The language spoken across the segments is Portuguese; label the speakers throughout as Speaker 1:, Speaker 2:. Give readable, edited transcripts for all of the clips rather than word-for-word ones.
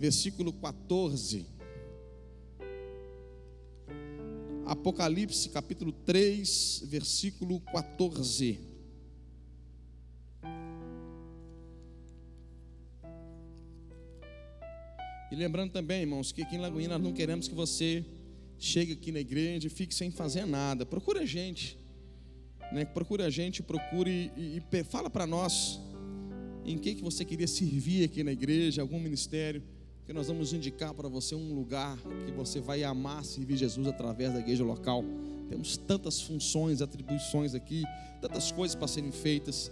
Speaker 1: versículo 14. Apocalipse, capítulo 3, versículo 14. E lembrando também, irmãos, que aqui em Lagoinha nós não queremos que você chegue aqui na igreja e fique sem fazer nada. Procure a gente, né? Procure a gente, procure e fala para nós em que você queria servir aqui na igreja, algum ministério, que nós vamos indicar para você um lugar que você vai amar servir Jesus através da igreja local. Temos tantas funções, atribuições aqui, tantas coisas para serem feitas,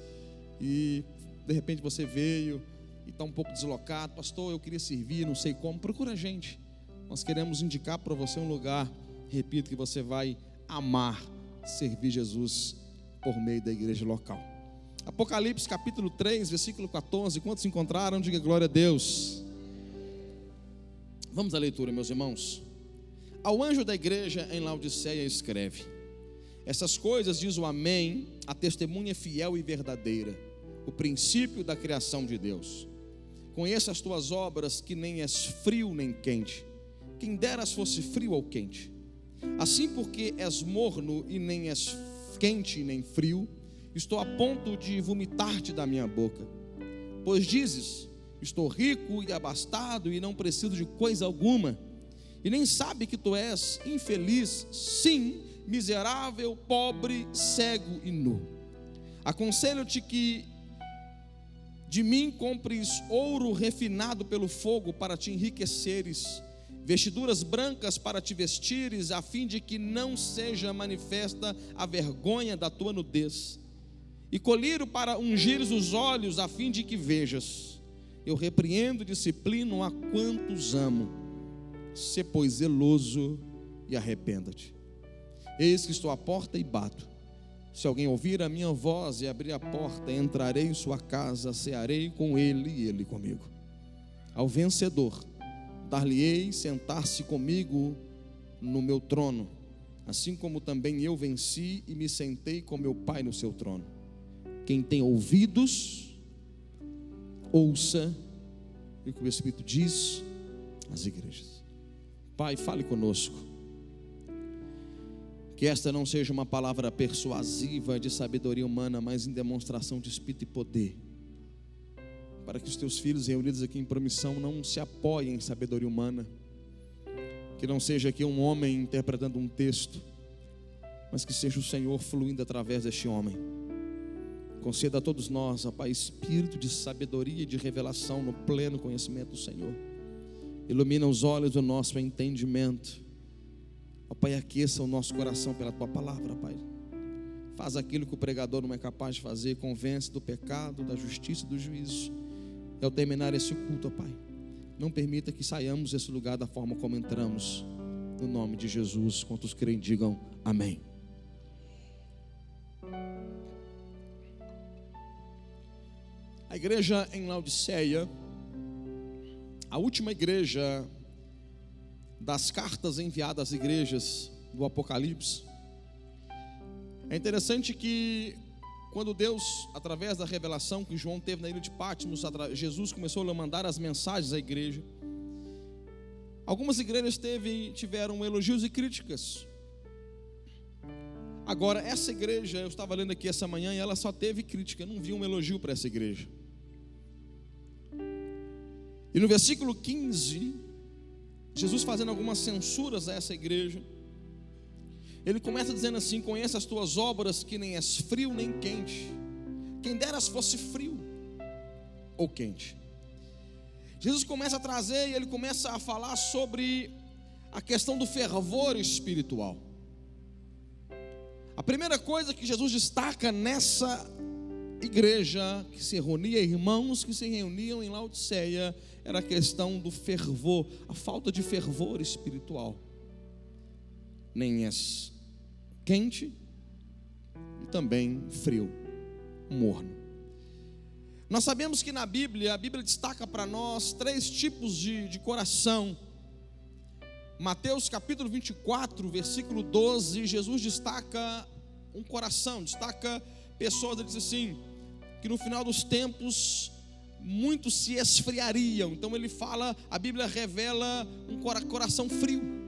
Speaker 1: e de repente você veio e está um pouco deslocado. Pastor, eu queria servir, não sei como. Procura a gente. Nós queremos indicar para você um lugar, repito, que você vai amar servir Jesus por meio da igreja local. Apocalipse capítulo 3, versículo 14. Quantos encontraram? Diga glória a Deus. Vamos à leitura, meus irmãos. Ao anjo da igreja em Laodiceia escreve: essas coisas diz o Amém, a testemunha fiel e verdadeira, o princípio da criação de Deus. Conheço as tuas obras, que nem és frio nem quente. Quem deras fosse frio ou quente. Assim, porque és morno e nem és quente nem frio, estou a ponto de vomitar-te da minha boca. Pois dizes: estou rico e abastado e não preciso de coisa alguma, e nem sabe que tu és infeliz, sim, miserável, pobre, cego e nu. Aconselho-te que de mim compres ouro refinado pelo fogo para te enriqueceres, vestiduras brancas para te vestires, a fim de que não seja manifesta a vergonha da tua nudez, e colírio para ungires os olhos, a fim de que vejas. Eu repreendo e disciplino a quantos amo. Sê, pois, zeloso e arrependa-te. Eis que estou à porta e bato. Se alguém ouvir a minha voz e abrir a porta, entrarei em sua casa, cearei com ele e ele comigo. Ao vencedor, dar-lhe-ei sentar-se comigo no meu trono, assim como também eu venci e me sentei com meu Pai no seu trono. Quem tem ouvidos, ouça o que o Espírito diz às igrejas. Pai, fale conosco. Que esta não seja uma palavra persuasiva de sabedoria humana, mas em demonstração de espírito e poder, para que os teus filhos reunidos aqui em promissão não se apoiem em sabedoria humana. Que não seja aqui um homem interpretando um texto, mas que seja o Senhor fluindo através deste homem. Conceda a todos nós, ó Pai, espírito de sabedoria e de revelação no pleno conhecimento do Senhor. Ilumina os olhos do nosso entendimento. Ó Pai, aqueça o nosso coração pela Tua palavra, Pai. Faz aquilo que o pregador não é capaz de fazer. Convence do pecado, da justiça e do juízo. E ao terminar esse culto, ó Pai, não permita que saiamos desse lugar da forma como entramos. No nome de Jesus, quantos creem, digam amém. A igreja em Laodiceia, a última igreja das cartas enviadas às igrejas do Apocalipse. É interessante que quando Deus, através da revelação que João teve na ilha de Patmos, Jesus começou a mandar as mensagens à igreja. Algumas igrejas tiveram elogios e críticas. Agora, essa igreja, eu estava lendo aqui essa manhã, e ela só teve crítica, eu não vi um elogio para essa igreja. E no versículo 15, Jesus fazendo algumas censuras a essa igreja, ele começa dizendo assim: conheça as tuas obras, que nem és frio nem quente. Quem deras fosse frio ou quente. Jesus começa a trazer, e ele começa a falar sobre a questão do fervor espiritual. A primeira coisa que Jesus destaca nessa igreja que se reunia, irmãos que se reuniam em Laodiceia, era a questão do fervor, a falta de fervor espiritual. Nem és quente e também frio, morno. Nós sabemos que na Bíblia, a Bíblia destaca para nós 3 tipos de coração. Mateus capítulo 24, versículo 12, Jesus destaca um coração, destaca pessoas, ele diz assim, que no final dos tempos muitos se esfriariam. Então ele fala, a Bíblia revela um coração frio.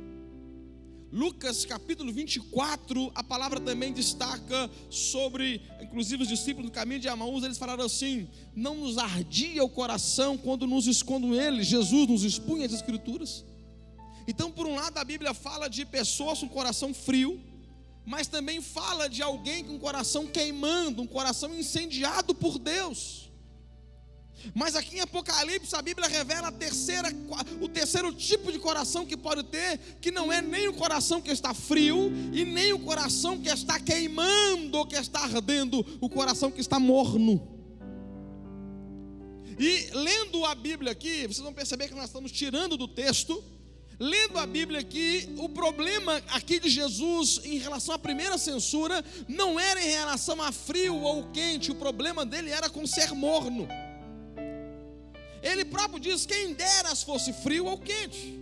Speaker 1: Lucas capítulo 24, a palavra também destaca sobre, inclusive os discípulos do caminho de Emaús, eles falaram assim: não nos ardia o coração quando ele, Jesus, nos expunha as Escrituras. Então, por um lado, a Bíblia fala de pessoas com coração frio, mas também fala de alguém com o coração queimando, um coração incendiado por Deus. Mas aqui em Apocalipse a Bíblia revela o terceiro tipo de coração que pode ter, que não é nem o coração que está frio e nem o coração que está queimando ou que está ardendo, o coração que está morno. E lendo a Bíblia aqui, vocês vão perceber que nós estamos tirando do texto. Lendo a Bíblia aqui, o problema aqui de Jesus em relação à primeira censura não era em relação a frio ou quente, o problema dele era com ser morno. Ele próprio diz: quem deras fosse frio ou quente.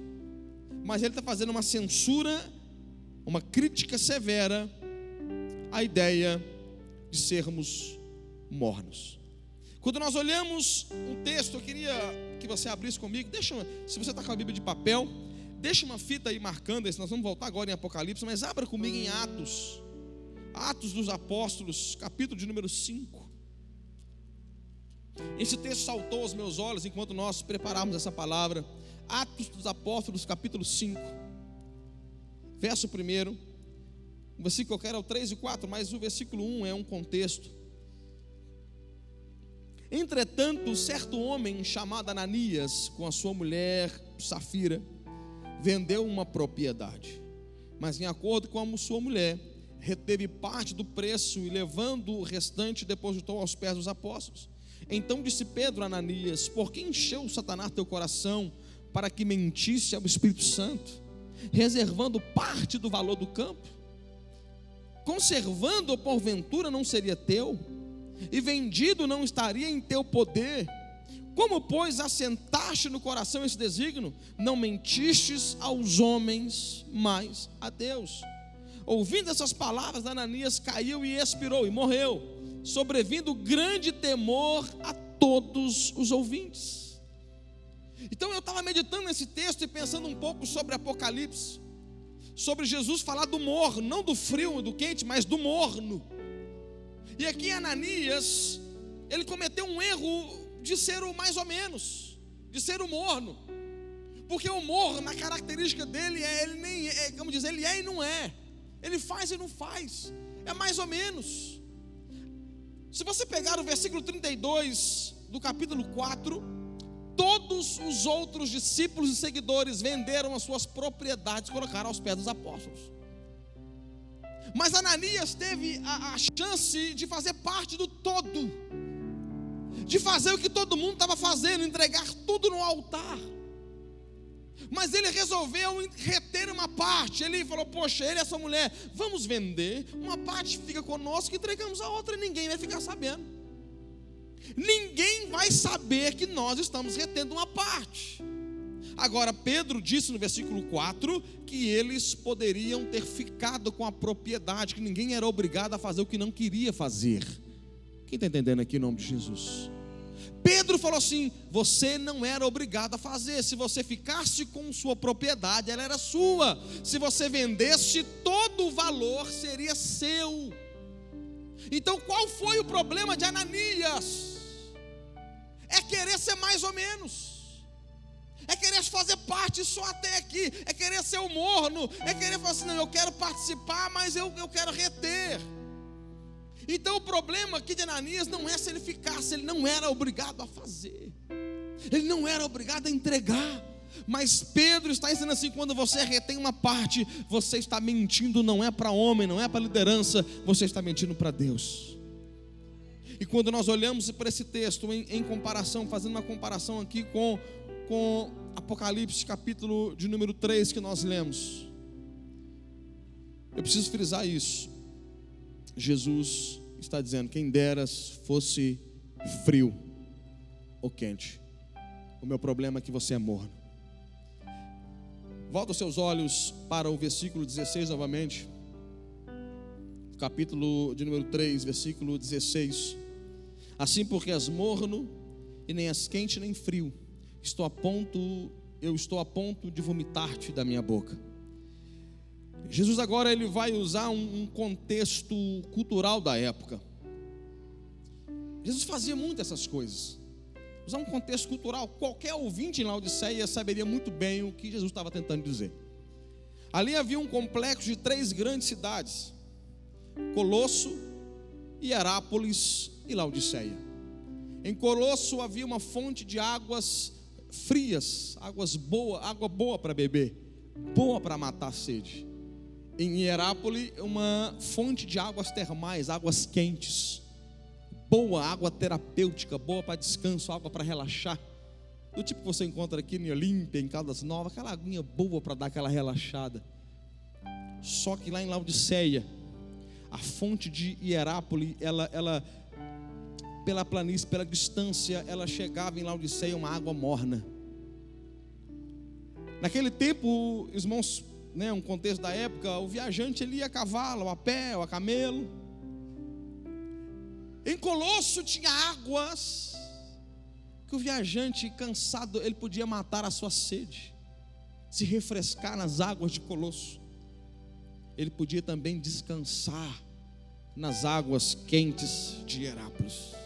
Speaker 1: Mas ele está fazendo uma censura, uma crítica severa à ideia de sermos mornos. Quando nós olhamos um texto, eu queria que você abrisse comigo. Se você está com a Bíblia de papel, deixa uma fita aí marcando isso. Nós vamos voltar agora em Apocalipse, mas abra comigo em Atos dos Apóstolos, capítulo de número 5. Esse texto saltou aos meus olhos enquanto nós preparávamos essa palavra. Atos dos Apóstolos, capítulo 5, verso 1. O versículo que eu quero é o 3 e 4, mas o versículo 1 é um contexto. Entretanto, certo homem chamado Ananias, com a sua mulher Safira, vendeu uma propriedade, mas em acordo com a sua mulher, reteve parte do preço e, levando o restante, depositou aos pés dos apóstolos. Então disse Pedro a Ananias: por que encheu Satanás teu coração para que mentisse ao Espírito Santo, reservando parte do valor do campo? Conservando-o porventura não seria teu, e vendido não estaria em teu poder? Como, pois, assentaste no coração esse desígnio? Não mentistes aos homens, mas a Deus. Ouvindo essas palavras, Ananias caiu e expirou e morreu, sobrevindo grande temor a todos os ouvintes. Então eu estava meditando nesse texto e pensando um pouco sobre Apocalipse, sobre Jesus falar do morno, não do frio e do quente, mas do morno. E aqui Ananias, ele cometeu um erro de ser o mais ou menos, de ser o morno, porque o morno, na característica dele, ele é e não é, ele faz e não faz, é mais ou menos. Se você pegar o versículo 32 do capítulo 4, todos os outros discípulos e seguidores venderam as suas propriedades e colocaram aos pés dos apóstolos. Mas Ananias teve a chance de fazer parte do todo, de fazer o que todo mundo estava fazendo, entregar tudo no altar. Mas ele resolveu reter uma parte. Ele falou: poxa, ele e essa mulher, vamos vender, uma parte fica conosco e entregamos a outra, e ninguém vai ficar sabendo. Ninguém vai saber que nós estamos retendo uma parte. Agora, Pedro disse no versículo 4 que eles poderiam ter ficado com a propriedade, que ninguém era obrigado a fazer o que não queria fazer. Quem está entendendo aqui em nome de Jesus? Pedro falou assim: você não era obrigado a fazer. Se você ficasse com sua propriedade, ela era sua. Se você vendesse, todo o valor seria seu. Então qual foi o problema de Ananias? É querer ser mais ou menos, é querer fazer parte só até aqui, é querer ser o morno, é querer falar assim: não, eu quero participar, mas eu quero reter. Então o problema aqui de Ananias não é se ele ficasse, ele não era obrigado a fazer, ele não era obrigado a entregar. Mas Pedro está ensinando assim: quando você retém uma parte, você está mentindo, não é para homem, não é para liderança, você está mentindo para Deus. E quando nós olhamos para esse texto em comparação, fazendo uma comparação aqui com Apocalipse capítulo de número 3 que nós lemos, eu preciso frisar isso. Jesus está dizendo: quem deras fosse frio ou quente. O meu problema é que você é morno. Volta os seus olhos para o versículo 16 novamente, capítulo de número 3, versículo 16. Assim, porque és morno e nem és quente nem frio. Eu estou a ponto de vomitar-te da minha boca. Jesus agora ele vai usar um contexto cultural da época. Jesus fazia muito essas coisas. Usar um contexto cultural. Qualquer ouvinte em Laodiceia saberia muito bem o que Jesus estava tentando dizer. Ali havia um complexo de 3 grandes cidades: Colosso, Hierápolis e Laodiceia. Em Colosso havia uma fonte de águas frias, água boa para beber, boa para matar a sede. Em Hierápolis, uma fonte de águas termais, águas quentes, boa, água terapêutica, boa para descanso, água para relaxar, do tipo que você encontra aqui em Olímpia, em Caldas Novas, aquela aguinha boa para dar aquela relaxada. Só que lá em Laodiceia, a fonte de Hierápolis, ela pela planície, pela distância, ela chegava em Laodiceia uma água morna. Naquele tempo, irmãos, um contexto da época, o viajante ele ia a cavalo, a pé, ou a camelo. Em Colosso tinha águas que o viajante cansado, ele podia matar a sua sede, se refrescar nas águas de Colosso. Ele podia também descansar nas águas quentes de Hierápolis.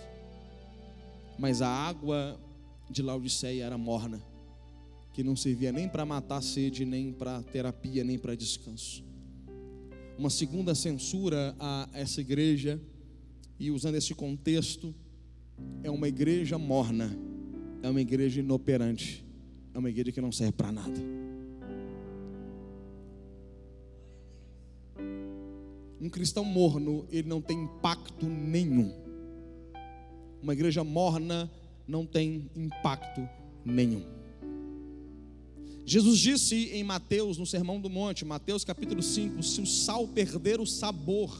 Speaker 1: Mas a água de Laodiceia era morna, que não servia nem para matar a sede, nem para terapia, nem para descanso. Uma segunda censura a essa igreja, e usando esse contexto, é uma igreja morna, é uma igreja inoperante, é uma igreja que não serve para nada. Um cristão morno, ele não tem impacto nenhum. Uma igreja morna não tem impacto nenhum. Jesus disse em Mateus, no Sermão do Monte, Mateus capítulo 5, se o sal perder o sabor,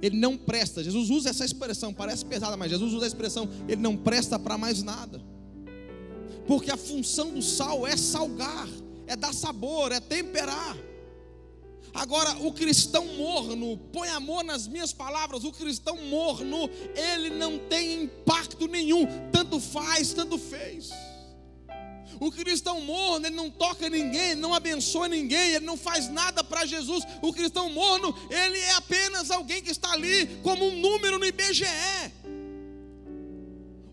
Speaker 1: ele não presta. Jesus usa essa expressão, parece pesada, mas Jesus usa a expressão, ele não presta para mais nada. Porque a função do sal é salgar, é dar sabor, é temperar. Agora, o cristão morno, põe amor nas minhas palavras, o cristão morno, ele não tem impacto nenhum, tanto faz, tanto fez. O cristão morno, ele não toca ninguém, não abençoa ninguém, ele não faz nada para Jesus. O cristão morno, ele é apenas alguém que está ali como um número no IBGE.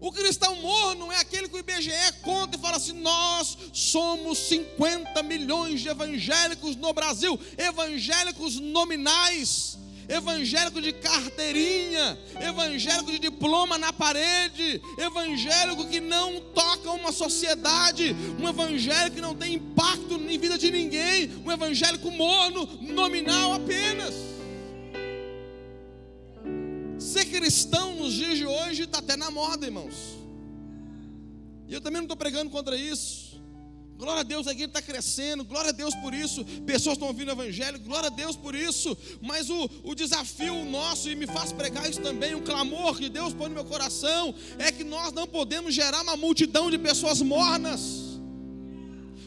Speaker 1: O cristão morno é aquele que o IBGE conta e fala assim: nós somos 50 milhões de evangélicos no Brasil, evangélicos nominais, evangélico de carteirinha, evangélico de diploma na parede, evangélico que não toca uma sociedade, um evangélico que não tem impacto em vida de ninguém, um evangélico morno, nominal apenas. Ser cristão nos dias de hoje está até na moda, irmãos. E eu também não estou pregando contra isso. Glória a Deus, a igreja está crescendo, glória a Deus por isso. Pessoas estão ouvindo o evangelho, glória a Deus por isso. Mas o desafio nosso, e me faz pregar isso também, o clamor que Deus põe no meu coração, é que nós não podemos gerar uma multidão de pessoas mornas.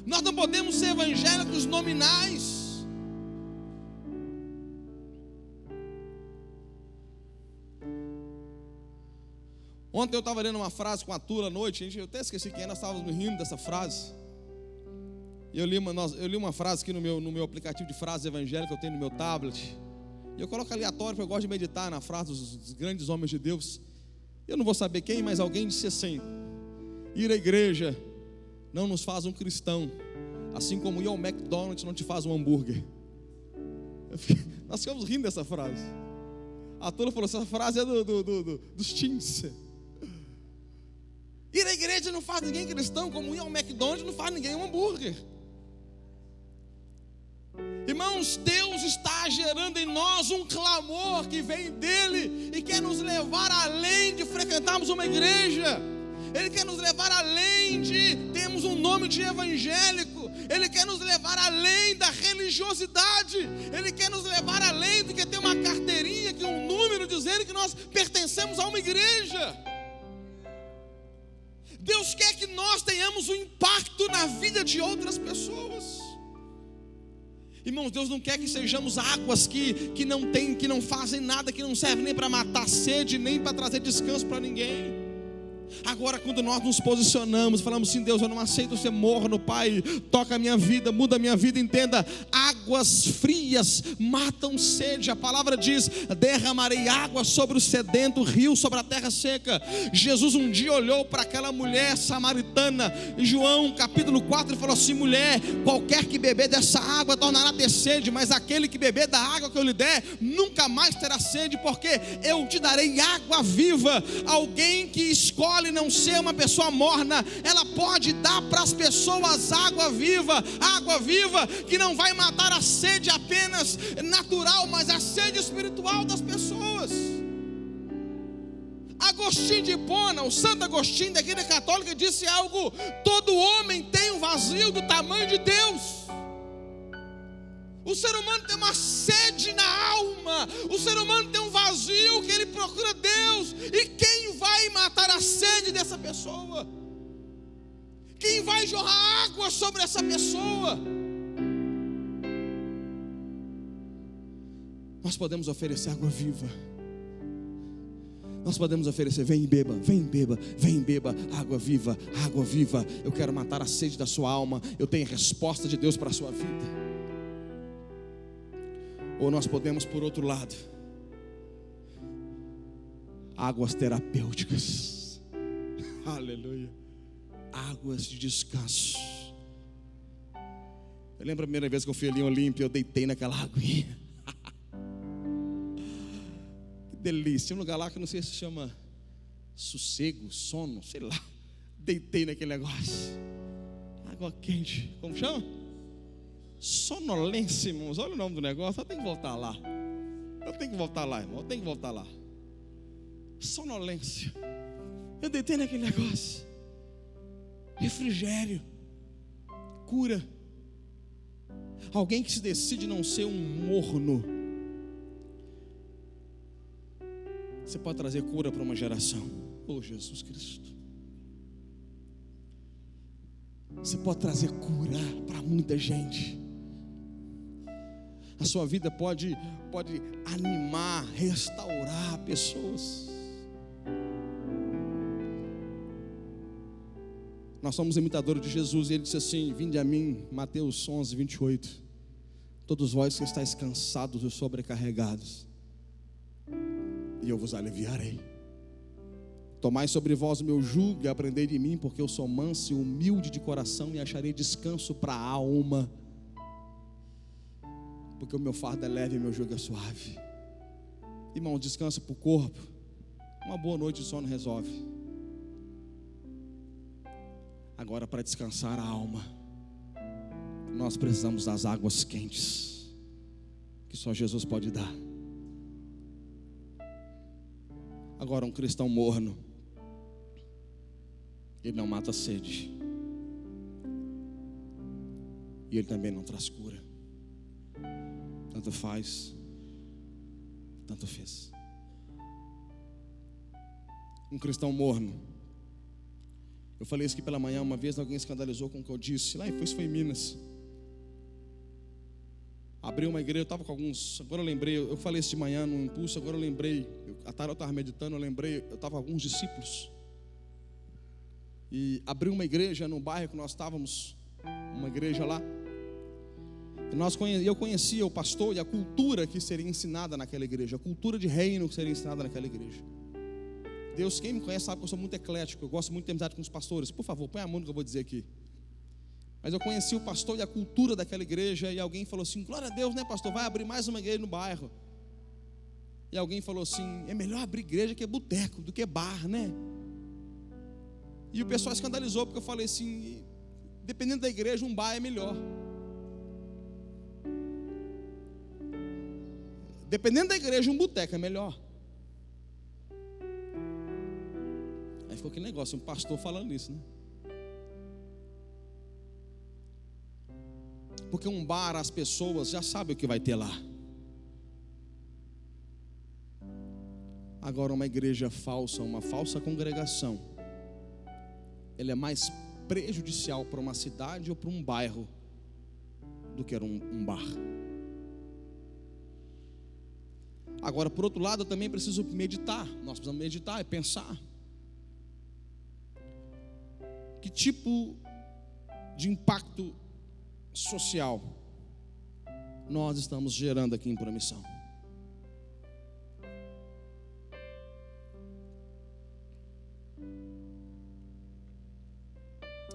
Speaker 1: Nós não podemos ser evangélicos nominais. Ontem eu estava lendo uma frase com a Tula à noite, eu até esqueci quem, nós estávamos rindo dessa frase. E eu li uma frase aqui no meu aplicativo de frases evangélicas que eu tenho no meu tablet. E eu coloco aleatório, porque eu gosto de meditar na frase dos grandes homens de Deus. Eu não vou saber quem, mas alguém disse assim: ir à igreja não nos faz um cristão, assim como ir ao McDonald's não te faz um hambúrguer. Nós ficamos rindo dessa frase. A Tula falou: essa frase é dos teens. Ir à igreja não faz ninguém cristão, como ir ao McDonald's não faz ninguém um hambúrguer. Irmãos, Deus está gerando em nós um clamor que vem dele e quer nos levar além de frequentarmos uma igreja. Ele quer nos levar além de termos um nome de evangélico. Ele quer nos levar além da religiosidade. Ele quer nos levar além do que ter uma carteirinha, que um número dizendo que nós pertencemos a uma igreja. Deus quer que nós tenhamos um impacto na vida de outras pessoas. Irmãos, Deus não quer que sejamos águas que não fazem nada, que não servem nem para matar a sede, nem para trazer descanso para ninguém. Agora, quando nós nos posicionamos, falamos assim: Deus, eu não aceito ser morno, Pai, toca a minha vida, muda a minha vida. Entenda, águas frias matam sede. A palavra diz: derramarei água sobre o sedento, rio sobre a terra seca. Jesus um dia olhou para aquela mulher samaritana, em João capítulo 4, e falou assim: mulher, qualquer que beber dessa água tornará a ter sede, mas aquele que beber da água que eu lhe der, nunca mais terá sede, porque eu te darei água viva. Alguém que escolhe não ser uma pessoa morna, ela pode dar para as pessoas água viva que não vai matar a sede apenas natural, mas a sede espiritual das pessoas. Agostinho de Hipona, o Santo Agostinho da Igreja Católica, disse algo: todo homem tem um vazio do tamanho de Deus. O ser humano tem uma sede na alma, o ser humano tem um vazio que ele procura Deus. E quem vai matar a sede dessa pessoa? Quem vai jorrar água sobre essa pessoa? Nós podemos oferecer água viva. Nós podemos oferecer: vem e beba, vem e beba, vem e beba, água viva, água viva. Eu quero matar a sede da sua alma. Eu tenho resposta de Deus para a sua vida. Ou nós podemos, por outro lado, águas terapêuticas, aleluia, águas de descanso. Eu lembro a primeira vez que eu fui ali em Olímpia, eu deitei naquela aguinha. Que delícia, tem um lugar lá que eu não sei se chama sossego, sono, sei lá. Deitei naquele negócio, água quente, como chama? Sonolência, irmãos. Olha o nome do negócio. Eu tenho que voltar lá. Irmão. Eu tenho que voltar lá. Sonolência. Eu deitei naquele negócio. Refrigério. Cura. Alguém que se decide não ser um morno. Você pode trazer cura para uma geração. Oh, Jesus Cristo. Você pode trazer cura para muita gente. A sua vida pode animar, restaurar pessoas. Nós somos imitadores de Jesus, e ele disse assim: vinde a mim, Mateus 11, 28. Todos vós que estáis cansados e sobrecarregados, e eu vos aliviarei. Tomai sobre vós o meu jugo e aprendei de mim, porque eu sou manso e humilde de coração, e acharei descanso para a alma. Porque o meu fardo é leve e o meu jugo é suave. Irmão, descanso para o corpo. Uma boa noite de sono resolve. Agora, para descansar a alma, nós precisamos das águas quentes, que só Jesus pode dar. Agora, um cristão morno, ele não mata a sede, e ele também não traz cura. Tanto faz, tanto fez. Um cristão morno. Eu falei isso aqui pela manhã uma vez, alguém escandalizou com o que eu disse. Lá isso foi em Minas. Abri uma igreja, eu estava com alguns. Agora eu lembrei, eu falei isso de manhã no impulso. Agora eu lembrei, à tarde eu estava meditando, eu lembrei, eu estava com alguns discípulos. E abri uma igreja no bairro que nós estávamos, uma igreja lá. Eu conhecia o pastor e a cultura que seria ensinada naquela igreja, a cultura de reino que seria ensinada naquela igreja. Deus, quem me conhece sabe que eu sou muito eclético, eu gosto muito de ter amizade com os pastores. Por favor, põe a mão no que eu vou dizer aqui. Mas eu conheci o pastor e a cultura daquela igreja, e alguém falou assim: glória a Deus, né, pastor, vai abrir mais uma igreja no bairro. E alguém falou assim: é melhor abrir igreja que boteco, do que bar, né? E o pessoal escandalizou, porque eu falei assim: dependendo da igreja, um bar é melhor. Dependendo da igreja, um boteco é melhor. Aí ficou aquele negócio, um pastor falando isso, né? Porque um bar, as pessoas já sabem o que vai ter lá. Agora, uma igreja falsa, uma falsa congregação, ela é mais prejudicial para uma cidade ou para um bairro do que era um bar. Agora, por outro lado, eu também preciso meditar. Nós precisamos meditar e pensar. que tipo de impacto social nós estamos gerando aqui em Promissão.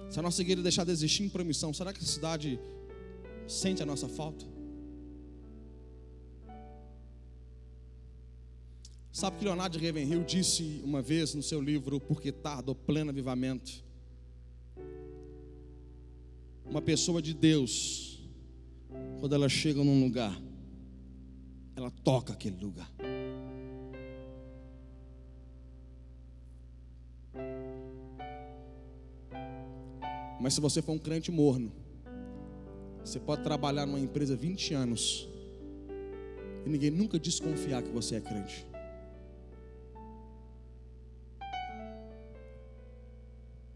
Speaker 1: Se a nossa igreja deixar de existir em Promissão, será que a cidade sente a nossa falta? Sabe que Leonardo de Ravenhill disse uma vez no seu livro Porque Tarda o Pleno Avivamento: uma pessoa de Deus, quando ela chega num lugar, ela toca aquele lugar. Mas se você for um crente morno, você pode trabalhar numa empresa 20 anos e ninguém nunca desconfiar que você é crente.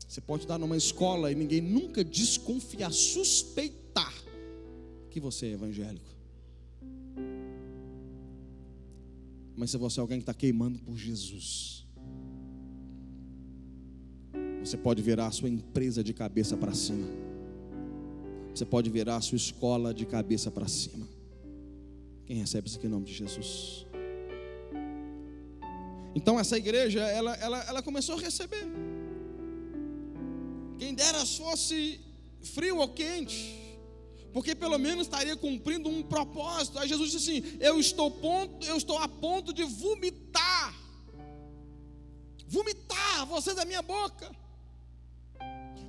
Speaker 1: Você pode estar numa escola e ninguém nunca desconfiar, suspeitar que você é evangélico. Mas se você é alguém que está queimando por Jesus, você pode virar a sua empresa de cabeça para cima. Você pode virar a sua escola de cabeça para cima. Quem recebe isso aqui em nome de Jesus? Então essa igreja, ela começou a receber. Quem dera fosse frio ou quente, porque pelo menos estaria cumprindo um propósito. Aí Jesus disse assim: eu estou a ponto de vomitar você da minha boca.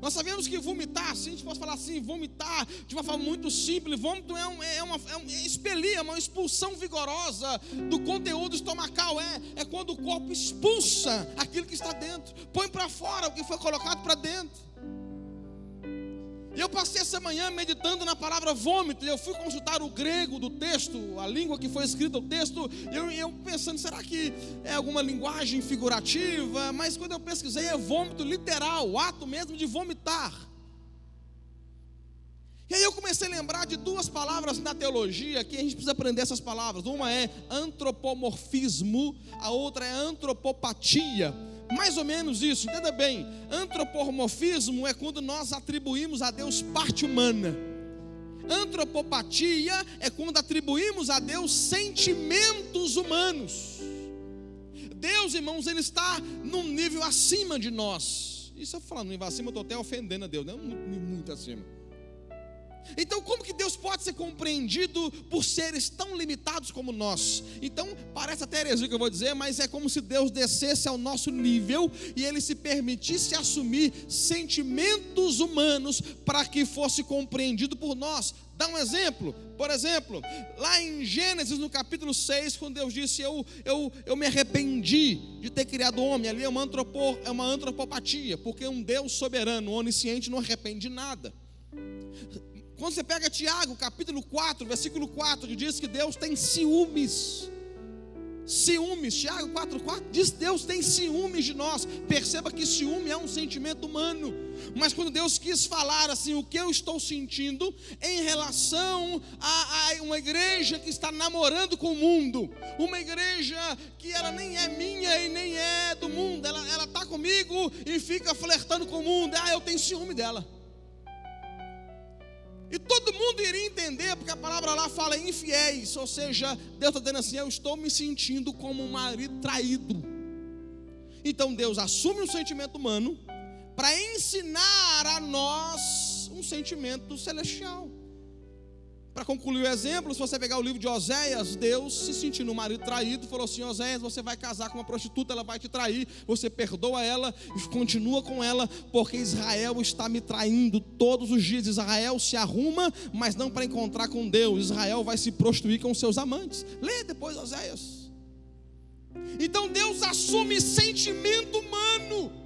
Speaker 1: Nós sabemos que vomitar, assim, a gente pode falar assim, vomitar de uma forma muito simples. Vômito expelir, é uma expulsão vigorosa do conteúdo estomacal. É quando o corpo expulsa aquilo que está dentro, põe para fora o que foi colocado para dentro. E eu passei essa manhã meditando na palavra vômito, e eu fui consultar o grego do texto, a língua que foi escrita o texto, e eu pensando, será que é alguma linguagem figurativa? Mas quando eu pesquisei, é vômito literal, o ato mesmo de vomitar. E aí eu comecei a lembrar de duas palavras na teologia, que a gente precisa aprender essas palavras. Uma é antropomorfismo, a outra é antropopatia. Mais ou menos isso, entenda bem. Antropomorfismo é quando nós atribuímos a Deus parte humana. Antropopatia é quando atribuímos a Deus sentimentos humanos. Deus, irmãos, Ele está num nível acima de nós. E se eu falar no nível acima, eu estou até ofendendo a Deus, não é muito acima. Então como que Deus pode ser compreendido por seres tão limitados como nós? Então parece até heresia o que eu vou dizer, mas é como se Deus descesse ao nosso nível e Ele se permitisse assumir sentimentos humanos para que fosse compreendido por nós. Dá um exemplo. Por exemplo, lá em Gênesis no capítulo 6, quando Deus disse eu me arrependi de ter criado o homem, ali é uma antropopatia, porque um Deus soberano, onisciente, não arrepende de nada. Quando você pega Tiago, capítulo 4, versículo 4, que diz que Deus tem ciúmes. Tiago 4,4 diz que Deus tem ciúmes de nós. Perceba que ciúme é um sentimento humano. Mas quando Deus quis falar assim, o que eu estou sentindo em relação a uma igreja que está namorando com o mundo, uma igreja que ela nem é minha e nem é do mundo, ela está comigo e fica flertando com o mundo, eu tenho ciúme dela. E todo mundo iria entender, porque a palavra lá fala infiéis, ou seja, Deus está dizendo assim, eu estou me sentindo como um marido traído. Então Deus assume um sentimento humano para ensinar a nós um sentimento celestial. Para concluir o exemplo, se você pegar o livro de Oséias, Deus, se sentindo um marido traído, falou assim: Oséias, você vai casar com uma prostituta, ela vai te trair, você perdoa ela e continua com ela, porque Israel está me traindo todos os dias. Israel se arruma, mas não para encontrar com Deus. Israel vai se prostituir com seus amantes. Lê depois Oséias. Então Deus assume sentimento humano.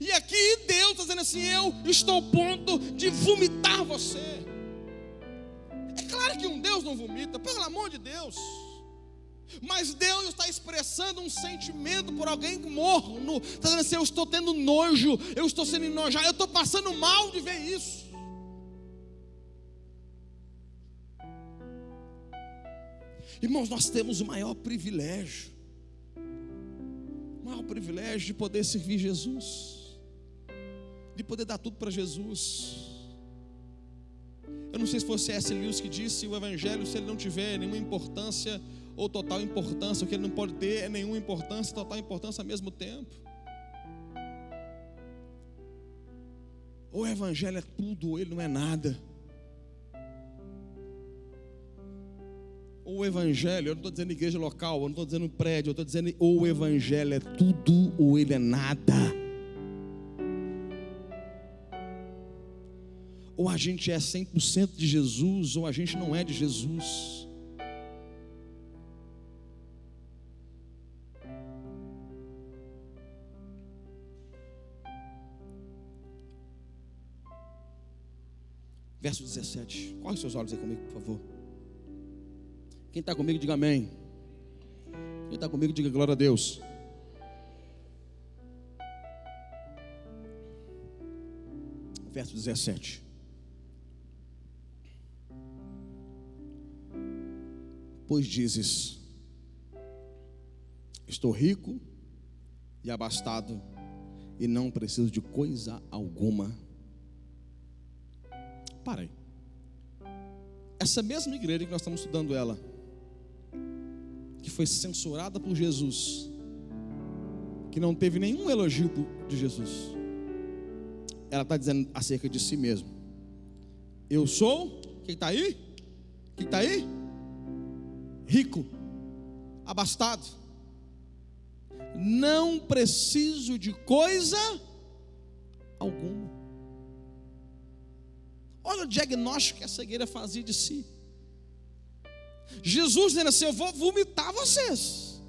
Speaker 1: E aqui Deus está dizendo assim: eu estou ao ponto de vomitar você. É claro que um Deus não vomita, pelo amor de Deus. Mas Deus está expressando um sentimento por alguém morno. Está dizendo assim: eu estou tendo nojo, eu estou sendo enojado, eu estou passando mal de ver isso. Irmãos, nós temos o maior privilégio de poder servir Jesus. de poder dar tudo para Jesus. Eu não sei se foi C.S. Lewis que disse: o evangelho, se ele não tiver nenhuma importância ou total importância, o que ele não pode ter é nenhuma importância e total importância ao mesmo tempo. Ou o evangelho é tudo, ou ele não é nada. Ou o evangelho, eu não estou dizendo igreja local, eu não estou dizendo prédio, eu estou dizendo ou o evangelho é tudo, ou ele é nada. Ou a gente é 100% de Jesus, ou a gente não é de Jesus. Verso 17. Corre seus olhos aí comigo, por favor. Quem está comigo, diga amém. Quem está comigo, diga glória a Deus. Verso 17. Pois dizes: estou rico e abastado, e não preciso de coisa alguma. Para aí. Essa mesma igreja que nós estamos estudando ela, que foi censurada por Jesus, que não teve nenhum elogio de Jesus, ela está dizendo acerca de si mesma: eu sou, quem está aí? Quem está aí? Rico, abastado, não preciso de coisa alguma. Olha o diagnóstico que essa igreja fazia de si. Jesus dizendo assim: eu vou vomitar vocês.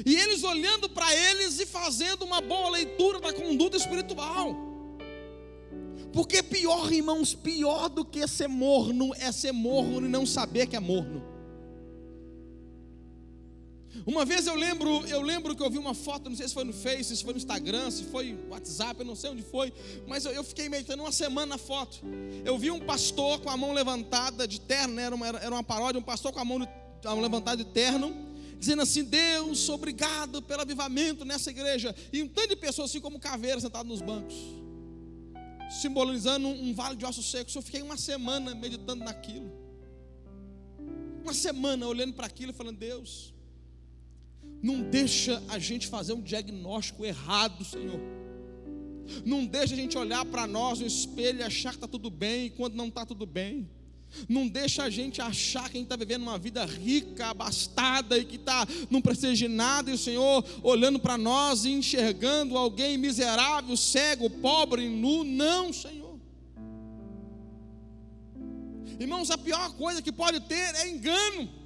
Speaker 1: E eles olhando para eles e fazendo uma boa leitura da conduta espiritual. Porque pior, irmãos, pior do que ser morno é ser morno e não saber que é morno. Uma vez eu lembro que eu vi uma foto, não sei se foi no Face, se foi no Instagram, se foi no WhatsApp, eu não sei onde foi, mas eu fiquei meditando uma semana na foto. Eu vi um pastor com a mão levantada de terno, né? Era uma paródia, um pastor com a mão levantada de terno, dizendo assim: Deus, obrigado pelo avivamento nessa igreja. E um tanto de pessoas assim como caveiras sentadas nos bancos, simbolizando um vale de ossos secos. Eu fiquei uma semana meditando naquilo, uma semana olhando para aquilo e falando: Deus, não deixa a gente fazer um diagnóstico errado, Senhor. Não deixa a gente olhar para nós no espelho e achar que está tudo bem quando não está tudo bem. Não deixa a gente achar que a gente está vivendo uma vida rica, abastada e que não precisa de nada, e o Senhor olhando para nós e enxergando alguém miserável, cego, pobre, nu. Não, Senhor. Irmãos, a pior coisa que pode ter é engano.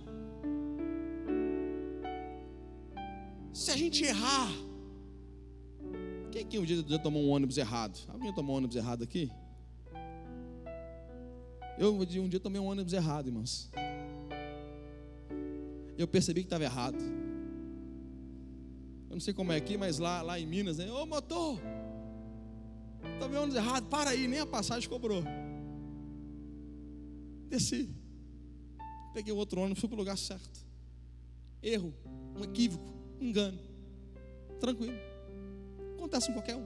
Speaker 1: Se a gente errar, quem aqui um dia tomou um ônibus errado? Alguém tomou um ônibus errado aqui? Eu um dia tomei um ônibus errado, irmãos. Eu percebi que estava errado. Eu não sei como é aqui, mas lá em Minas, né? Ô motor, tomei um ônibus errado, para aí, nem a passagem cobrou. Desci, peguei o outro ônibus, fui para o lugar certo. Erro, um equívoco, engano, tranquilo, acontece com qualquer um.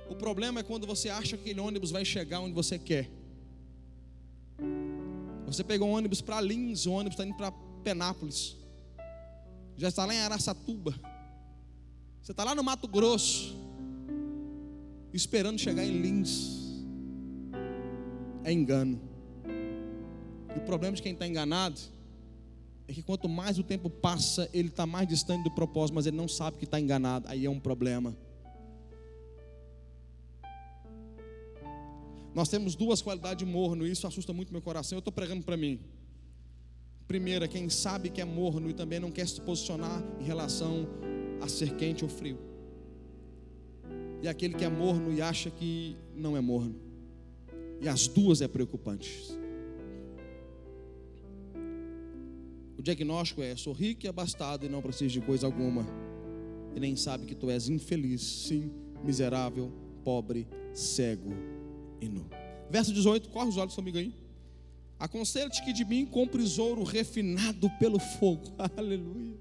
Speaker 1: O problema é quando você acha que aquele ônibus vai chegar onde você quer. Você pegou um ônibus para Lins, o ônibus está indo para Penápolis, já está lá em Araçatuba, você está lá no Mato Grosso, esperando chegar em Lins. É engano. E o problema de quem está enganado é que quanto mais o tempo passa, ele está mais distante do propósito, mas ele não sabe que está enganado. Aí é um problema. Nós temos duas qualidades de morno, e isso assusta muito meu coração. Eu estou pregando para mim. Primeira, quem sabe que é morno e também não quer se posicionar em relação a ser quente ou frio. E aquele que é morno e acha que não é morno. E as duas é preocupante. O diagnóstico é: sou rico e abastado e não preciso de coisa alguma. E nem sabe que tu és infeliz, sim, miserável, pobre, cego e nu. Verso 18, corre os olhos comigo aí. Aconselho-te que de mim compres ouro refinado pelo fogo. Aleluia.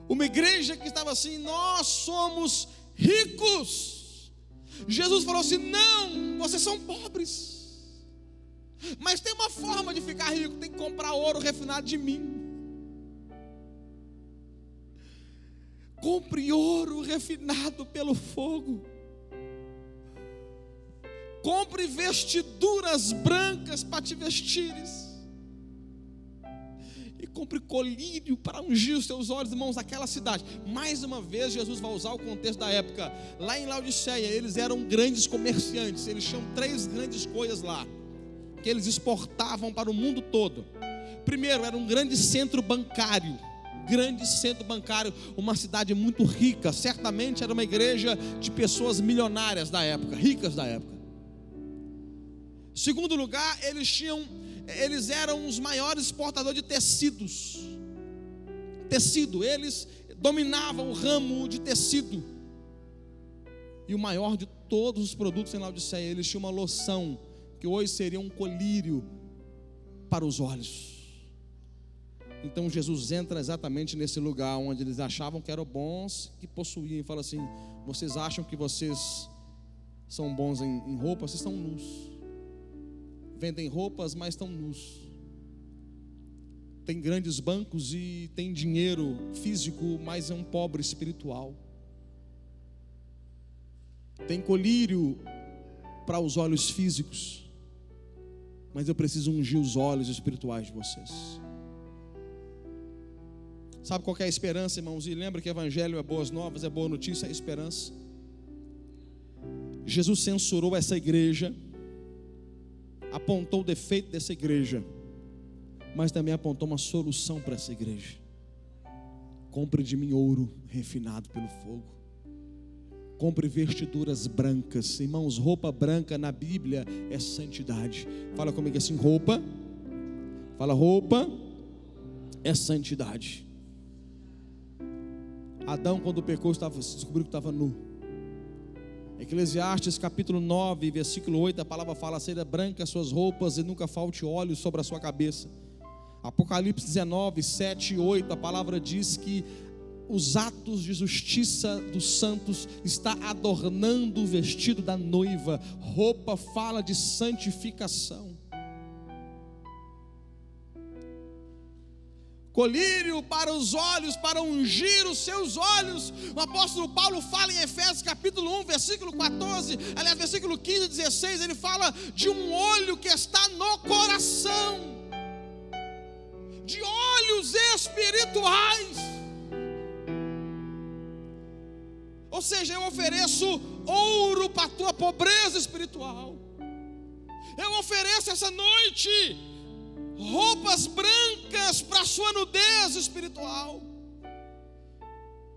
Speaker 1: Uma igreja que estava assim: nós somos ricos. Jesus falou assim: não, vocês são pobres, mas tem uma forma de ficar rico, tem que comprar ouro refinado de mim. Compre ouro refinado pelo fogo. Compre vestiduras brancas para te vestires. E compre colírio para ungir os teus olhos, irmãos, aquela cidade. Mais uma vez Jesus vai usar o contexto da época. Lá em Laodiceia, eles eram grandes comerciantes. Eles tinham 3 grandes coisas lá, que eles exportavam para o mundo todo. Primeiro, era um grande centro bancário. Uma cidade muito rica. Certamente era uma igreja de pessoas milionárias da época, ricas da época. Segundo lugar, eles eram os maiores exportadores de tecidos. Eles dominavam o ramo de tecido. E o maior de todos os produtos em Laodiceia, eles tinham uma loção, que hoje seria um colírio para os olhos. Então Jesus entra exatamente nesse lugar onde eles achavam que eram bons, que possuíam, e fala assim: vocês acham que vocês são bons em roupas? Vocês estão nus. Vendem roupas, mas estão nus. Tem grandes bancos e tem dinheiro físico, mas é um pobre espiritual. Tem colírio para os olhos físicos, mas eu preciso ungir os olhos espirituais de vocês. Sabe qual que é a esperança, irmãos? E lembra que evangelho é boas novas, é boa notícia, é esperança. Jesus censurou essa igreja, apontou o defeito dessa igreja, mas também apontou uma solução para essa igreja. Compre de mim ouro refinado pelo fogo. Compre vestiduras brancas. Irmãos, roupa branca na Bíblia é santidade. Fala comigo assim: roupa. Fala, roupa é santidade. Adão, quando pecou, descobriu que estava nu. Eclesiastes capítulo 9, versículo 8, a palavra fala: seja branca as suas roupas e nunca falte óleo sobre a sua cabeça. Apocalipse 19, 7 e 8, a palavra diz que os atos de justiça dos santos está adornando o vestido da noiva. Roupa fala de santificação. Colírio para os olhos, para ungir os seus olhos. O apóstolo Paulo fala em Efésios capítulo 1, versículo 14, aliás, versículo 15 e 16, ele fala de um olho que está no coração, de olhos espirituais. Ou seja, eu ofereço ouro para a tua pobreza espiritual. Eu ofereço essa noite roupas brancas para a sua nudez espiritual.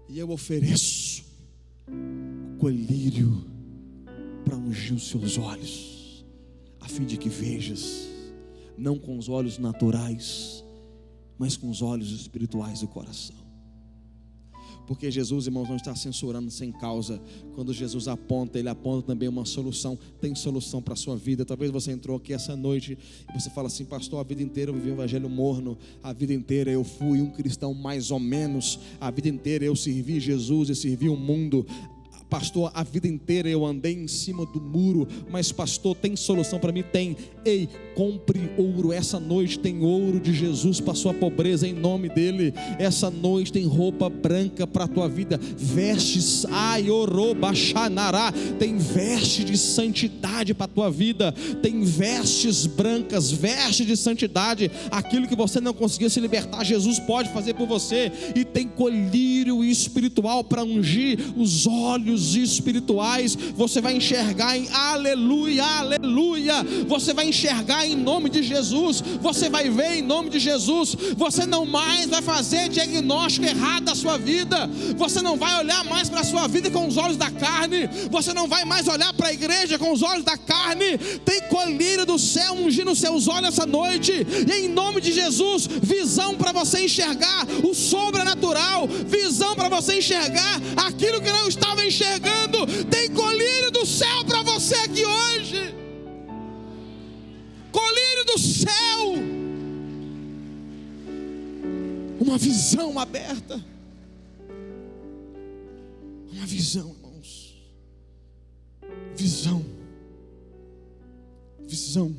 Speaker 1: E eu ofereço colírio para ungir os seus olhos, a fim de que vejas, não com os olhos naturais, mas com os olhos espirituais do coração. Porque Jesus, irmãos, não está censurando sem causa. Quando Jesus aponta, Ele aponta também uma solução. Tem solução para a sua vida. Talvez você entrou aqui essa noite e você fala assim: pastor, a vida inteira eu vivi um evangelho morno. A vida inteira eu fui um cristão mais ou menos. A vida inteira eu servi Jesus e servi o mundo. Pastor, a vida inteira eu andei em cima do muro. Mas pastor, tem solução para mim? Tem. Ei, compre ouro. Essa noite tem ouro de Jesus para a sua pobreza, em nome dele. Essa noite tem roupa branca para a tua vida. Vestes, tem veste de santidade para a tua vida. Tem vestes brancas, veste de santidade. Aquilo que você não conseguia se libertar, Jesus pode fazer por você. E tem colírio espiritual para ungir os olhos espirituais. Você vai enxergar em aleluia, aleluia. Você vai enxergar em nome de Jesus. Você vai ver em nome de Jesus. Você não mais vai fazer diagnóstico errado da sua vida. Você não vai olhar mais para a sua vida com os olhos da carne. Você não vai mais olhar para a igreja com os olhos da carne. Tem colírio do céu ungindo os seus olhos essa noite. E em nome de Jesus, visão para você enxergar o sobrenatural. Visão para você enxergar aquilo que não estava enxergando. Tem colírio do céu para você aqui hoje. Colírio do céu. Uma visão aberta. Uma visão, irmãos. Visão. Visão.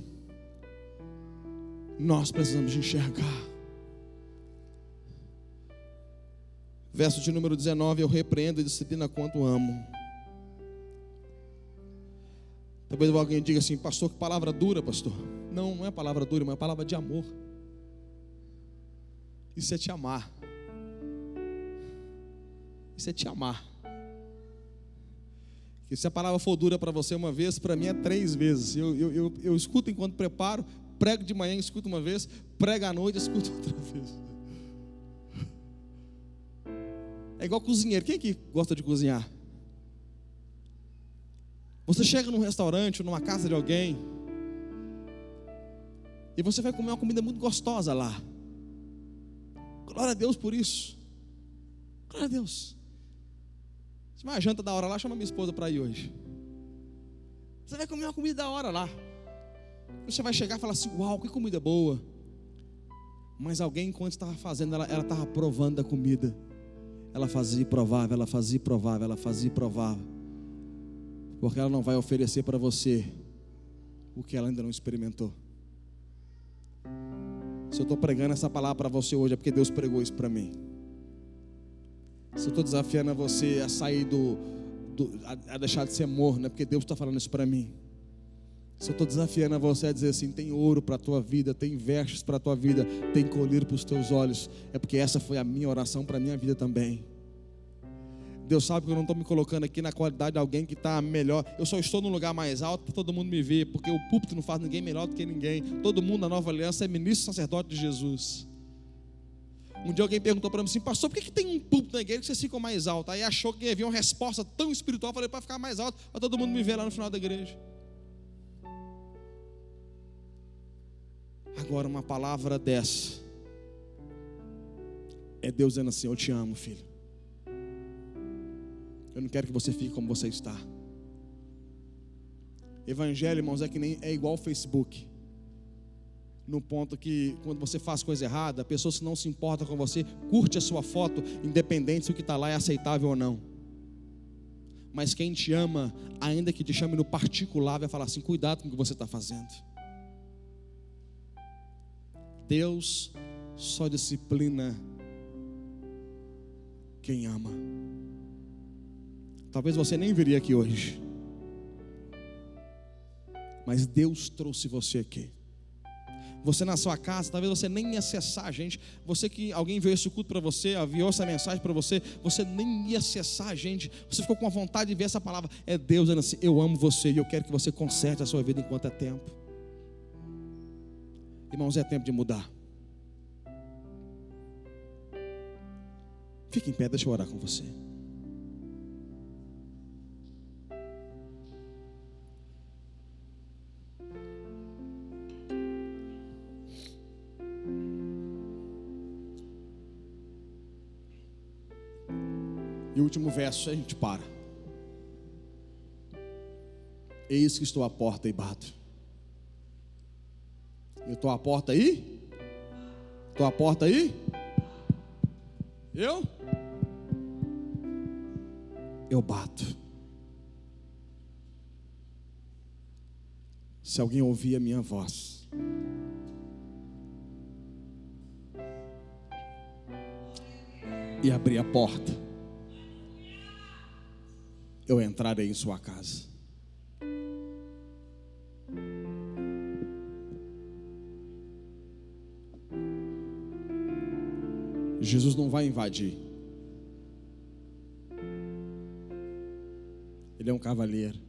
Speaker 1: Nós precisamos de enxergar. Verso de número 19: eu repreendo e disciplino quanto amo. Talvez alguém diga assim: pastor, que palavra dura, pastor. Não, não é palavra dura, mas é palavra de amor. Isso é te amar. Isso é te amar. Porque se a palavra for dura para você uma vez, para mim é 3 vezes. Eu escuto enquanto preparo, prego de manhã, escuto uma vez, prego à noite, escuto outra vez. É igual cozinheiro. Quem que gosta de cozinhar? Você chega num restaurante, numa casa de alguém, e você vai comer uma comida muito gostosa lá. Glória a Deus por isso. Glória a Deus. Se uma janta da hora lá, chama minha esposa para ir hoje. Você vai comer uma comida da hora lá. Você vai chegar e falar assim: uau, que comida boa. Mas alguém, enquanto estava fazendo, ela estava provando a comida. Ela fazia e provava, ela fazia e provava, ela fazia e provava. Porque ela não vai oferecer para você o que ela ainda não experimentou. Se eu estou pregando essa palavra para você hoje, é porque Deus pregou isso para mim. Se eu estou desafiando você a sair a deixar de ser morno, é porque Deus está falando isso para mim. Se eu estou desafiando você a dizer assim: tem ouro para a tua vida, tem vestes para a tua vida, tem colírio para os teus olhos, é porque essa foi a minha oração para a minha vida também. Deus sabe que eu não estou me colocando aqui na qualidade de alguém que está melhor. Eu só estou num lugar mais alto para todo mundo me ver, porque o púlpito não faz ninguém melhor do que ninguém. Todo mundo na nova aliança é ministro sacerdote de Jesus. Um dia alguém perguntou para mim assim: pastor, por que tem um púlpito na igreja que vocês ficam mais alto? Aí achou que havia uma resposta tão espiritual. Eu falei: para ficar mais alto, para todo mundo me ver lá no final da igreja. Agora, uma palavra dessa é Deus dizendo assim: eu te amo, filho. Eu não quero que você fique como você está. Evangelho, irmãos, é igual ao Facebook. No ponto que quando você faz coisa errada, a pessoa, se não se importa com você, curte a sua foto, independente se o que está lá é aceitável ou não. Mas quem te ama, ainda que te chame no particular, vai falar assim: cuidado com o que você está fazendo. Deus só disciplina quem ama. Talvez você nem viria aqui hoje, mas Deus trouxe você aqui. Você na sua casa, talvez você nem ia acessar a gente. Você que alguém veio esse culto para você, enviou essa mensagem para você, você nem ia acessar a gente. Você ficou com a vontade de ver essa palavra. É Deus dizendo assim: eu amo você e eu quero que você conserte a sua vida enquanto é tempo. Irmãos, é tempo de mudar. Fique em pé, deixa eu orar com você. E o último verso a gente para. Eis que estou à porta e bato. Eu estou à porta aí? Estou à porta aí? Eu bato. Se alguém ouvir a minha voz e abrir a porta, eu entrarei em sua casa. Jesus não vai invadir. Ele é um cavalheiro.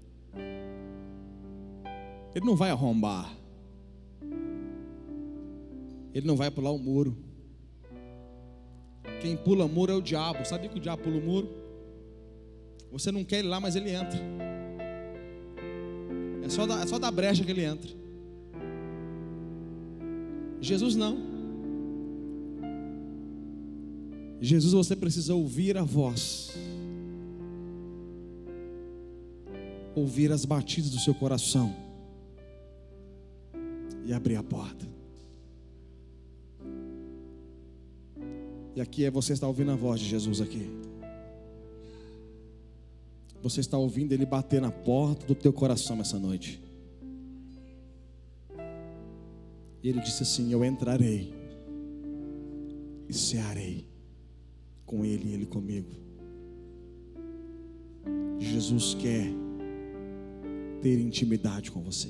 Speaker 1: Ele não vai arrombar. Ele não vai pular o muro. Quem pula muro é o diabo. Sabia que o diabo pula o muro? Você não quer ir lá, mas ele entra. É só dar brecha que ele entra. Jesus não. Jesus, você precisa ouvir a voz, ouvir as batidas do seu coração e abrir a porta. E aqui você está ouvindo a voz de Jesus aqui. Você está ouvindo Ele bater na porta do teu coração essa noite. E Ele disse assim: eu entrarei e cearei com Ele e Ele comigo. Jesus quer ter intimidade com você.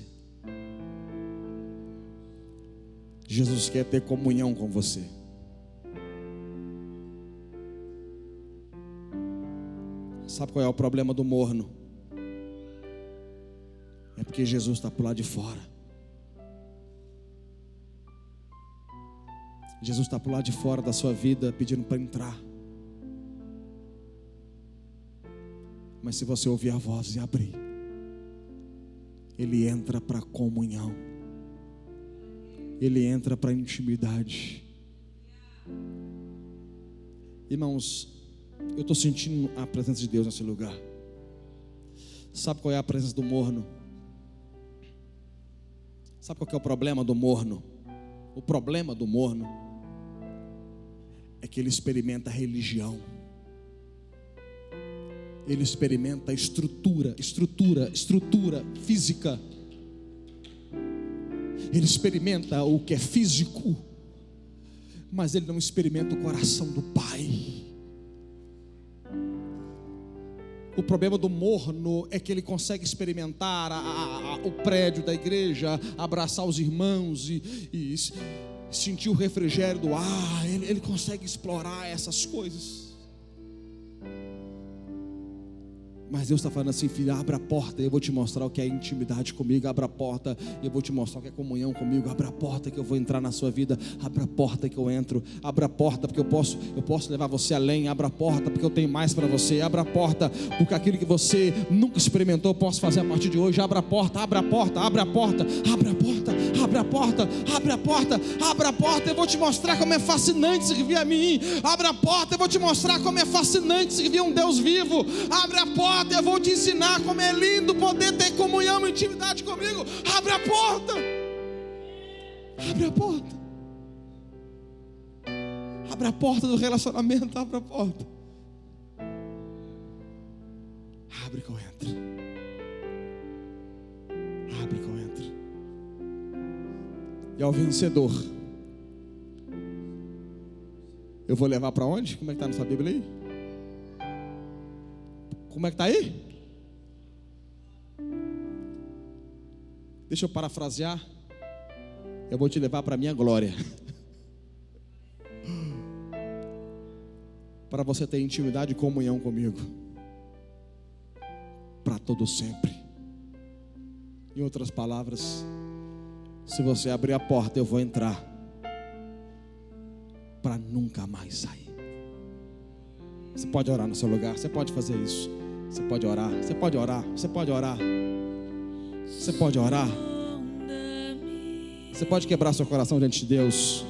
Speaker 1: Jesus quer ter comunhão com você. Sabe qual é o problema do morno? É porque Jesus está por lá de fora. Jesus está por lá de fora da sua vida pedindo para entrar. Mas se você ouvir a voz e abrir, Ele entra para comunhão. Ele entra para intimidade. Irmãos, eu estou sentindo a presença de Deus nesse lugar. Sabe qual é a presença do morno? Sabe qual é o problema do morno? O problema do morno é que ele experimenta religião. Ele experimenta estrutura física. Ele experimenta o que é físico, mas ele não experimenta o coração do Pai. O problema do morno é que ele consegue experimentar o prédio da igreja, abraçar os irmãos e sentir o refrigério do ar. Ele consegue explorar essas coisas. Mas Deus está falando assim: filho, abra a porta e eu vou te mostrar o que é intimidade comigo. Abra a porta e eu vou te mostrar o que é comunhão comigo. Abra a porta que eu vou entrar na sua vida. Abra a porta que eu entro. Abra a porta porque eu posso levar você além. Abra a porta porque eu tenho mais para você. Abra a porta porque aquilo que você nunca experimentou eu posso fazer a partir de hoje. Abra a porta, abra a porta, abra a porta, abra a porta, abra a porta, abra a porta, abra a porta. Eu vou te mostrar como é fascinante servir a mim. Abra a porta, eu vou te mostrar como é fascinante servir a um Deus vivo. Abra a porta, eu vou te ensinar como é lindo poder ter comunhão e intimidade comigo. Abre a porta. Abre a porta. Abre a porta do relacionamento. Abre a porta. Abre que eu entro. Abre que eu entro. E ao vencedor eu vou levar para onde? Como é que está na sua Bíblia aí? Como é que está aí? Deixa eu parafrasear. Eu vou te levar para a minha glória. Para você ter intimidade e comunhão comigo. Para todo sempre. Em outras palavras, se você abrir a porta, eu vou entrar. Para nunca mais sair. Você pode orar no seu lugar. Você pode fazer isso. Você pode orar, você pode orar, você pode orar. Você pode orar. Você pode quebrar seu coração diante de Deus.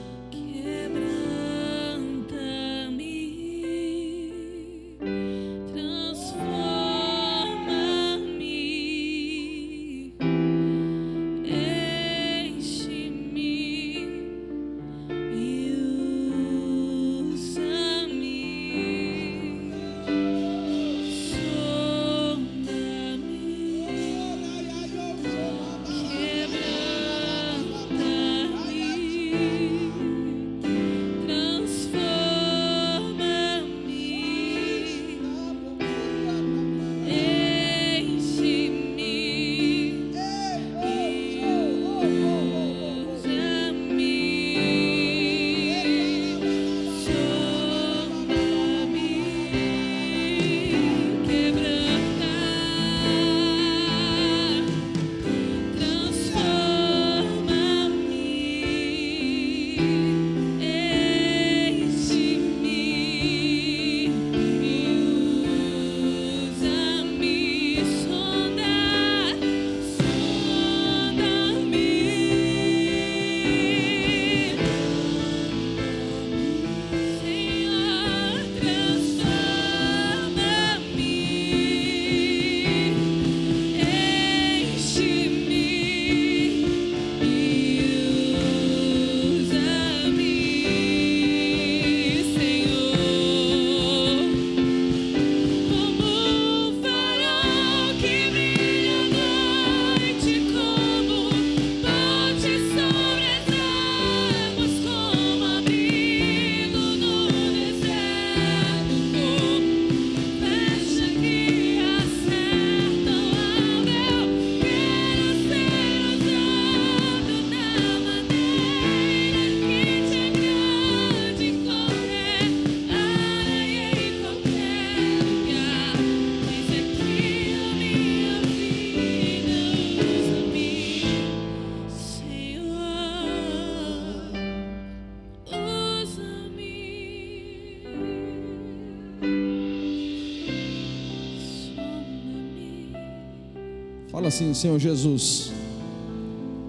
Speaker 1: assim: Senhor Jesus.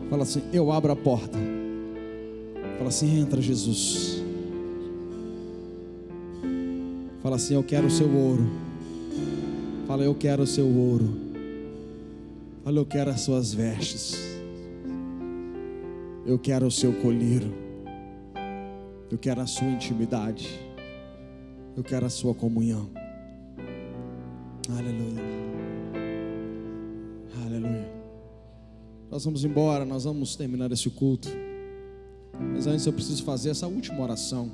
Speaker 1: Fala assim: eu abro a porta. Fala assim: entra, Jesus. Fala assim: eu quero o seu ouro. Fala: eu quero o seu ouro. Fala: eu quero as suas vestes. Eu quero o seu colírio. Eu quero a sua intimidade. Eu quero a sua comunhão. Aleluia. Aleluia. Nós vamos embora, nós vamos terminar esse culto. Mas antes eu preciso fazer essa última oração.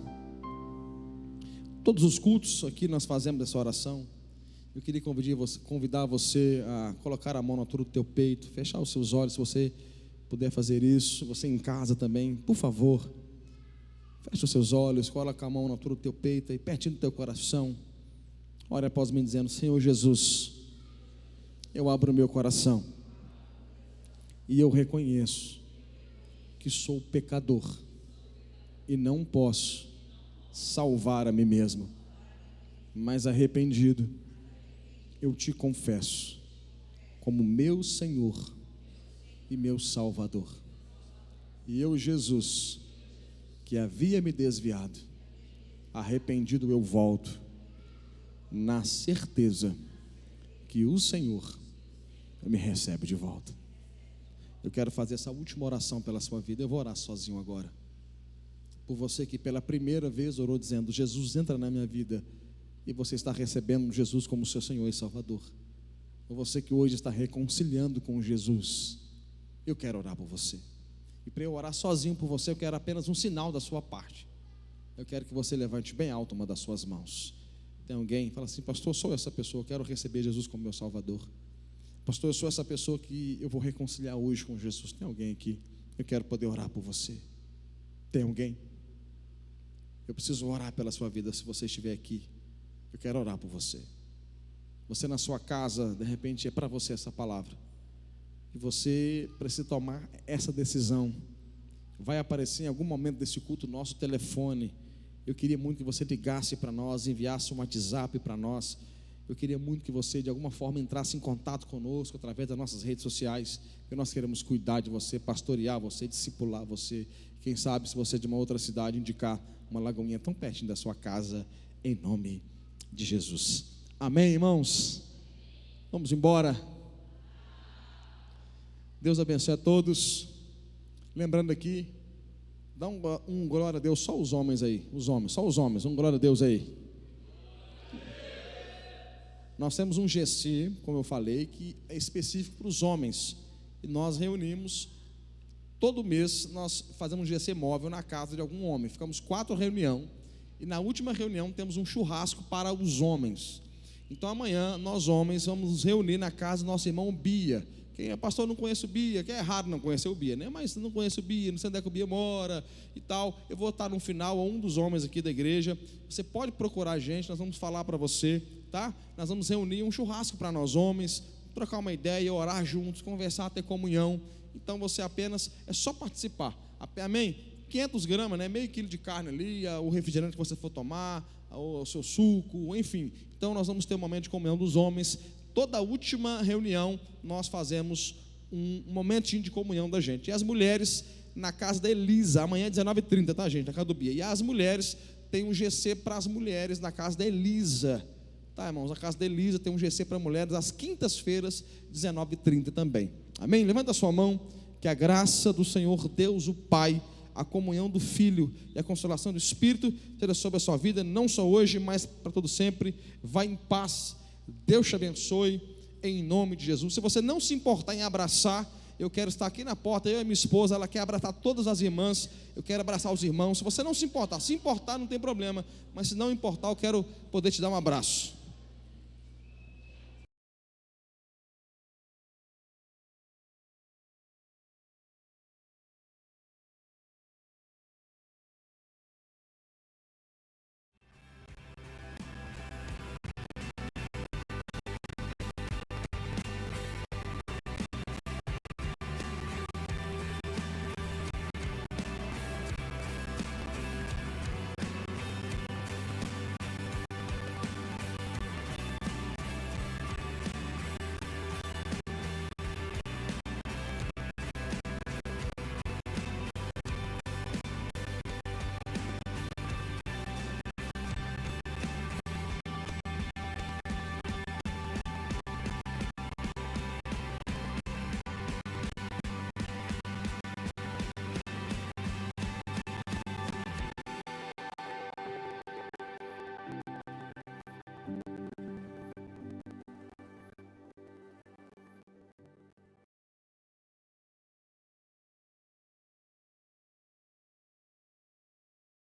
Speaker 1: Todos os cultos aqui nós fazemos essa oração. Eu queria convidar você a colocar a mão na altura do teu peito, fechar os seus olhos, se você puder fazer isso. Você em casa também, por favor, feche os seus olhos, coloca a mão na altura do teu peito e pertinho do teu coração. Ore após mim dizendo: Senhor Jesus, eu abro o meu coração e eu reconheço que sou pecador e não posso salvar a mim mesmo, mas arrependido eu te confesso como meu Senhor e meu Salvador. E eu, Jesus, que havia me desviado, arrependido eu volto, na certeza que o Senhor me recebe de volta. Eu quero fazer essa última oração pela sua vida. Eu vou orar sozinho agora, por você que pela primeira vez orou dizendo: Jesus, entra na minha vida, e você está recebendo Jesus como seu Senhor e Salvador. Ou você que hoje está reconciliando com Jesus, eu quero orar por você. E para eu orar sozinho por você, eu quero apenas um sinal da sua parte. Eu quero que você levante bem alto uma das suas mãos. Tem alguém? Fala assim: pastor, eu sou essa pessoa, eu quero receber Jesus como meu Salvador. Pastor, eu sou essa pessoa que eu vou reconciliar hoje com Jesus. Tem alguém aqui? Eu quero poder orar por você. Tem alguém? Eu preciso orar pela sua vida. Se você estiver aqui, eu quero orar por você. Você na sua casa, de repente é para você essa palavra, e você precisa tomar essa decisão. Vai aparecer em algum momento desse culto nosso telefone. Eu queria muito que você ligasse para nós, enviasse um WhatsApp para nós. Eu queria muito que você de alguma forma entrasse em contato conosco através das nossas redes sociais, porque nós queremos cuidar de você, pastorear você, discipular você. Quem sabe, se você é de uma outra cidade, indicar uma lagoinha tão pertinho da sua casa, em nome de Jesus. Amém, irmãos? Vamos embora. Deus abençoe a todos. Lembrando aqui, dá um glória a Deus, só os homens aí, só os homens, um glória a Deus aí. Nós temos um GC, como eu falei, que é específico para os homens, e nós reunimos, todo mês nós fazemos um GC móvel na casa de algum homem. Ficamos 4 reuniões, e na última reunião temos um churrasco para os homens. Então amanhã nós homens vamos nos reunir na casa do nosso irmão Bia. Quem é pastor não conhece o Bia, que é raro não conhecer o Bia, né? Mas não conhece o Bia, não sei onde é que o Bia mora e tal. Eu vou estar no final, um dos homens aqui da igreja. Você pode procurar a gente, nós vamos falar para você, tá? Nós vamos reunir um churrasco para nós homens, trocar uma ideia, orar juntos, conversar, ter comunhão. Então você apenas, é só participar, amém? 500 gramas, né? Meio quilo de carne ali, o refrigerante que você for tomar, o seu suco, enfim. Então nós vamos ter um momento de comunhão dos homens. Toda última reunião nós fazemos um momentinho de comunhão da gente. E as mulheres na casa da Elisa, amanhã é 19h30, tá, gente? Na casa do Bia. E as mulheres tem um GC para as mulheres na casa da Elisa, tá, irmãos? Na casa da Elisa tem um GC para mulheres às quintas-feiras, 19h30 também. Amém? Levanta a sua mão, que a graça do Senhor Deus, o Pai, a comunhão do Filho e a consolação do Espírito seja sobre a sua vida, não só hoje, mas para todo sempre. Vá em paz. Deus te abençoe, em nome de Jesus. Se você não se importar em abraçar, eu quero estar aqui na porta, eu e minha esposa, ela quer abraçar todas as irmãs, eu quero abraçar os irmãos. Se você não se importar não tem problema, mas se não importar, eu quero poder te dar um abraço.